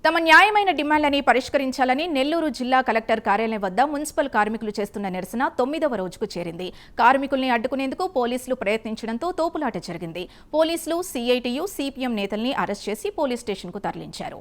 తమ న్యాయమైన డిమాండ్లని పరిష్కరించాలని నెల్లూరు జిల్లా కలెక్టర్ కార్యాలయం వద్ద మున్సిపల్ కార్మికులు చేస్తున్న నిరసన 9వ రోజుకు చేరింది. కార్మికుల్ని అడ్డుకునేందుకు పోలీసులు ప్రయత్నించడంతో తోపులాట జరిగింది. పోలీసులు సిఐటియు, సిపిఎం నేతల్ని అరెస్ట్ చేసి పోలీస్ స్టేషన్కు తరలించారు.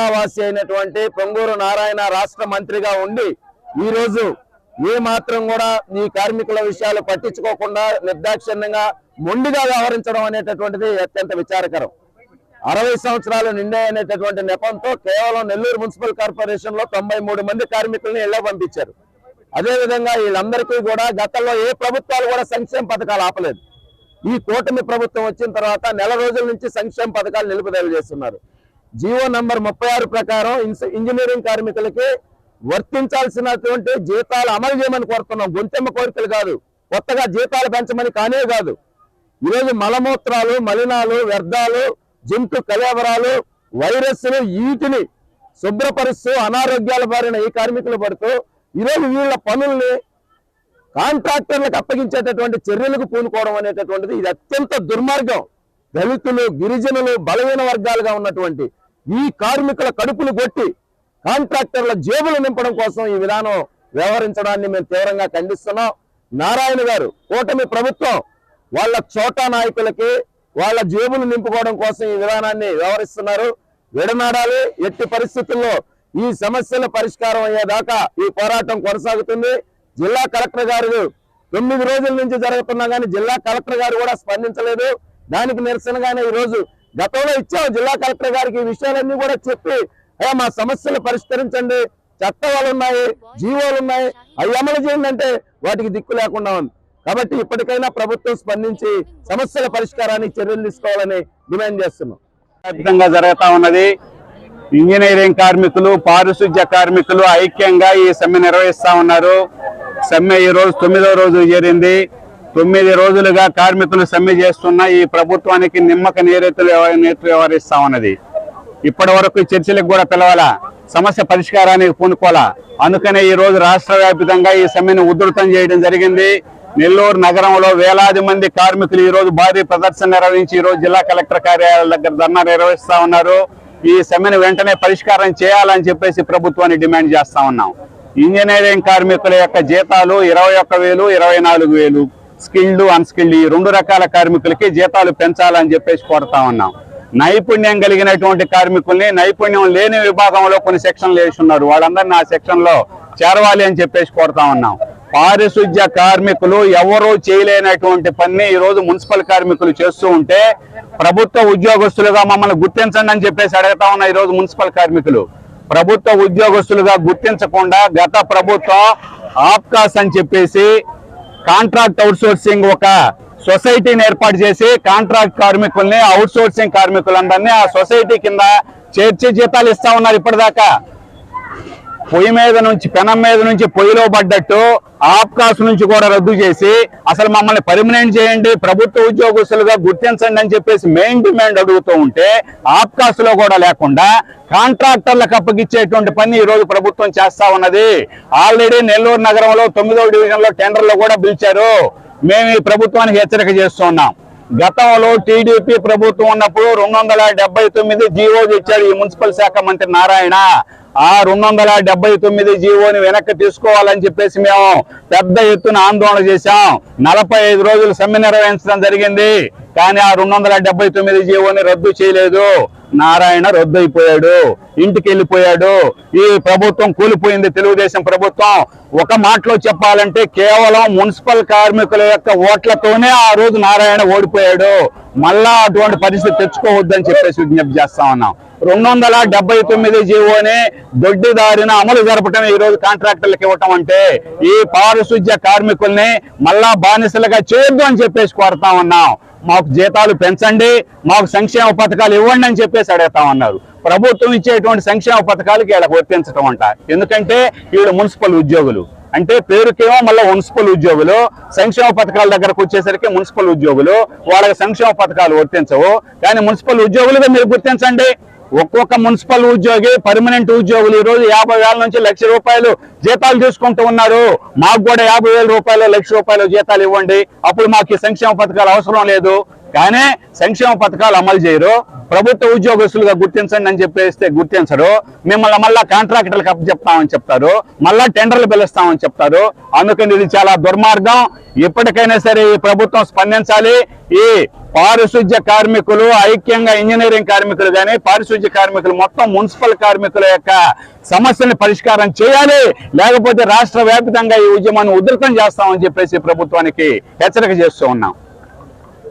జిల్లావాసి అయినటువంటి పొంగూరు నారాయణ రాష్ట్ర మంత్రిగా ఉండి ఈ రోజు ఏ మాత్రం కూడా ఈ కార్మికుల విషయాలు పట్టించుకోకుండా నిర్దాక్షిణ్యంగా మొండిగా వ్యవహరించడం అనేటటువంటిది అత్యంత విచారకరం. 60 సంవత్సరాలు నిండాయనేటటువంటి నెపంతో కేవలం నెల్లూరు మున్సిపల్ కార్పొరేషన్ లో 93 మంది కార్మికుల్ని ఇళ్ల పంపించారు. అదేవిధంగా వీళ్ళందరికీ కూడా గతంలో ఏ ప్రభుత్వాలు కూడా సంక్షేమ పథకాలు ఆపలేదు. ఈ కూటమి ప్రభుత్వం వచ్చిన తర్వాత నెల రోజుల నుంచి సంక్షేమ పథకాలు నిలుపుదల చేస్తున్నారు. జీవో నంబర్ 36 ప్రకారం ఇంజనీరింగ్ కార్మికులకి వర్తించాల్సినటువంటి జీతాలు అమలు చేయమని కోరుతున్నాం. గొంతెమ్మ కోరికలు కాదు, కొత్తగా జీతాలు పెంచమని కానే కాదు. ఈరోజు మలమూత్రాలు, మలినాలు, వ్యర్థాలు, జంతు కళేబరాలు, వైరస్లు వీటిని శుభ్రపరుస్తూ అనారోగ్యాల బారిన ఈ కార్మికులు పడుతూ ఈరోజు వీళ్ళ పనుల్ని కాంట్రాక్టర్లకు అప్పగించేటటువంటి చర్యలకు పూనుకోవడం అనేటటువంటిది ఇది అత్యంత దుర్మార్గం. దళితులు, గిరిజనులు, బలహీన వర్గాలుగా ఉన్నటువంటి ఈ కార్మికుల కడుపులు కొట్టి కాంట్రాక్టర్ల జేబులు నింపడం కోసం ఈ విధానం వ్యవహరించడాన్ని మేము తీవ్రంగా ఖండిస్తున్నాం. నారాయణ గారు, కూటమి ప్రభుత్వం వాళ్ళ చోటా నాయకులకి వాళ్ళ జేబులు నింపుకోవడం కోసం ఈ విధానాన్ని వ్యవహరిస్తున్నారు. విడనాడాలి. ఎట్టి పరిస్థితుల్లో ఈ సమస్యల పరిష్కారం అయ్యేదాకా ఈ పోరాటం కొనసాగుతుంది. జిల్లా కలెక్టర్ గారు 9 రోజుల నుంచి జరుగుతున్నా కానీ జిల్లా కలెక్టర్ గారు కూడా స్పందించలేదు. దానికి నిరసనగానే ఈ రోజు గతంలో ఇచ్చాం జిల్లా కలెక్టర్ గారికి ఈ విషయాలన్నీ కూడా చెప్పి అయ్యా మా సమస్యలు పరిష్కరించండి, చట్టాలు ఉన్నాయి, జీవోలు ఉన్నాయి, అవి అమలు చేయండి అంటే వాటికి దిక్కు లేకుండా ఉంది. కాబట్టి ఇప్పటికైనా ప్రభుత్వం స్పందించి సమస్యల పరిష్కారానికి చర్యలు తీసుకోవాలని డిమాండ్ చేస్తున్నాం. వ్యాప్తంగా జరుగుతా ఉన్నది. ఇంజనీరింగ్ కార్మికులు, పారిశుధ్య కార్మికులు ఐక్యంగా ఈ సమ్మె నిర్వహిస్తా ఉన్నారు. సమ్మె ఈ రోజు 9వ రోజు చేరింది. 9 రోజులుగా కార్మికులు సమ్మె చేస్తున్న ఈ ప్రభుత్వానికి నిమ్మక నీరెత్తులు వ్యవహరిస్తా ఉన్నది. ఇప్పటి వరకు చర్చలకు కూడా పిలవాలా, సమస్య పరిష్కారానికి పూనుకోవాలా. అందుకనే ఈ రోజు రాష్ట్ర వ్యాప్తంగా ఈ సమ్మెను ఉధృతం చేయడం జరిగింది. నెల్లూరు నగరంలో వేలాది మంది కార్మికులు ఈ రోజు భారీ ప్రదర్శన నిర్వహించి ఈ రోజు జిల్లా కలెక్టర్ కార్యాలయాల దగ్గర ధర్నా నిర్వహిస్తా ఉన్నారు. ఈ సమ్మెను వెంటనే పరిష్కారం చేయాలని చెప్పేసి ప్రభుత్వాన్ని డిమాండ్ చేస్తా ఉన్నాం. ఇంజనీరింగ్ కార్మికుల యొక్క జీతాలు 21,000, 24,000, స్కిల్డ్, అన్స్కిల్డ్ ఈ 2 రకాల కార్మికులకి జీతాలు పెంచాలని చెప్పేసి కోరుతా ఉన్నాం. నైపుణ్యం కలిగినటువంటి కార్మికుల్ని నైపుణ్యం లేని విభాగంలో కొన్ని సెక్షన్లు వేస్తున్నారు. వాళ్ళందరినీ ఆ సెక్షన్ లో చేరవాలి అని చెప్పేసి కోరుతా ఉన్నాం. పారిశుధ్య కార్మికులు ఎవరూ చేయలేనటువంటి పని ఈ రోజు మున్సిపల్ కార్మికులు చేస్తూ ఉంటే ప్రభుత్వ ఉద్యోగస్తులుగా మమ్మల్ని గుర్తించండి అని చెప్పేసి అడుగుతా ఉన్నా. ఈ రోజు మున్సిపల్ కార్మికులు ప్రభుత్వ ఉద్యోగస్తులుగా గుర్తించకుండా గత ప్రభుత్వం ఆప్కాస్ అని చెప్పేసి కాంట్రాక్ట్ అవుట్సోర్సింగ్ ఒక సొసైటీని ఏర్పాటు చేసి కాంట్రాక్ట్ కార్మికుల్ని, అవుట్సోర్సింగ్ కార్మికులందరినీ ఆ సొసైటీ కింద చేర్చి జీతాలు ఇస్తా ఉన్నారు. ఇప్పటిదాకా పొయ్యి మీద నుంచి, పెనం మీద నుంచి పొయ్యిలో పడ్డట్టు ఆప్కాస్ నుంచి కూడా రద్దు చేసి అసలు మమ్మల్ని పర్మనెంట్ చేయండి, ప్రభుత్వ ఉద్యోగస్తులుగా గుర్తించండి అని చెప్పేసి మెయిన్ డిమాండ్ అడుగుతూ ఉంటే ఆప్కాస్ లో కూడా లేకుండా కాంట్రాక్టర్లకు అప్పగిచ్చేటువంటి పని ఈ రోజు ప్రభుత్వం చేస్తా ఉన్నది. ఆల్రెడీ నెల్లూరు నగరంలో 9వ డివిజన్ లో టెండర్లు కూడా పిలిచారు. మేము ఈ ప్రభుత్వానికి హెచ్చరిక చేస్తున్నాం. గతంలో టీడీపీ ప్రభుత్వం ఉన్నప్పుడు 279 జీవోలు ఇచ్చాడు ఈ మున్సిపల్ శాఖ మంత్రి నారాయణ. ఆ 279 జీవోని వెనక్కి తీసుకోవాలని చెప్పేసి మేము పెద్ద ఎత్తున ఆందోళన చేశాం. 45 రోజులు సమ్మె నిర్వహించడం జరిగింది. కానీ ఆ 279 జీవోని రద్దు చేయలేదు. నారాయణ రద్దు అయిపోయాడు, ఇంటికి వెళ్ళిపోయాడు. ఈ ప్రభుత్వం కూలిపోయింది, తెలుగుదేశం ప్రభుత్వం. ఒక మాటలో చెప్పాలంటే కేవలం మున్సిపల్ కార్మికుల యొక్క ఓట్లతోనే ఆ రోజు నారాయణ ఓడిపోయాడు. మళ్ళా అటువంటి పరిస్థితి తెచ్చుకోవద్దని చెప్పేసి విజ్ఞప్తి చేస్తా ఉన్నాం. 279 జీవోని దొడ్డిదారిన అమలు జరపటం ఈ రోజు కాంట్రాక్టర్లకు ఇవ్వటం అంటే ఈ పారిశుధ్య కార్మికుల్ని మళ్ళా బానిసలుగా చేయొద్దు అని చెప్పేసి కోరుతా ఉన్నాం. మాకు జీతాలు పెంచండి, మాకు సంక్షేమ పథకాలు ఇవ్వండి అని చెప్పేసి అడుగుతా ఉన్నారు. ప్రభుత్వం ఇచ్చేటువంటి సంక్షేమ పథకాలకి వీళ్ళకి వర్తించడం అంట. ఎందుకంటే వీళ్ళు మున్సిపల్ ఉద్యోగులు, అంటే పేరుకేమో మళ్ళీ మున్సిపల్ ఉద్యోగులు, సంక్షేమ పథకాల దగ్గరకు వచ్చేసరికి మున్సిపల్ ఉద్యోగులు, వాళ్ళకి సంక్షేమ పథకాలు వర్తించవు. కానీ మున్సిపల్ ఉద్యోగులుగా మీరు గుర్తించండి. ఒక్కొక్క మున్సిపల్ ఉద్యోగి, పర్మనెంట్ ఉద్యోగులు ఈ రోజు 50,000 నుంచి ₹1,00,000 జీతాలు తీసుకుంటూ ఉన్నారు. మాకు కూడా 50,000 రూపాయలు, ₹1,00,000 జీతాలు ఇవ్వండి, అప్పుడు మాకు సంక్షేమ పథకాలు అవసరం లేదు. కానీ సంక్షేమ పథకాలు అమలు చేయరు. ప్రభుత్వ ఉద్యోగస్తులుగా గుర్తించండి అని చెప్పేస్తే గుర్తించరు. మిమ్మల్ని మళ్ళా కాంట్రాక్టర్లకు అప్పచెప్తామని చెప్తారు, మళ్ళా టెండర్లు పిలుస్తామని చెప్తారు. అందుకని ఇది చాలా దుర్మార్గం. ఎప్పటికైనా సరే ఈ ప్రభుత్వం స్పందించాలి. ఈ పారిశుధ్య కార్మికులు ఐక్యంగా ఇంజనీరింగ్ కార్మికులు కానీ పారిశుధ్య కార్మికులు మొత్తం మున్సిపల్ కార్మికుల యొక్క సమస్యని పరిష్కారం చేయాలి, లేకపోతే రాష్ట్ర వ్యాప్తంగా ఈ ఉద్యమాన్ని ఉధృతం చేస్తామని చెప్పేసి ప్రభుత్వానికి హెచ్చరిక చేస్తూ ఉన్నాం.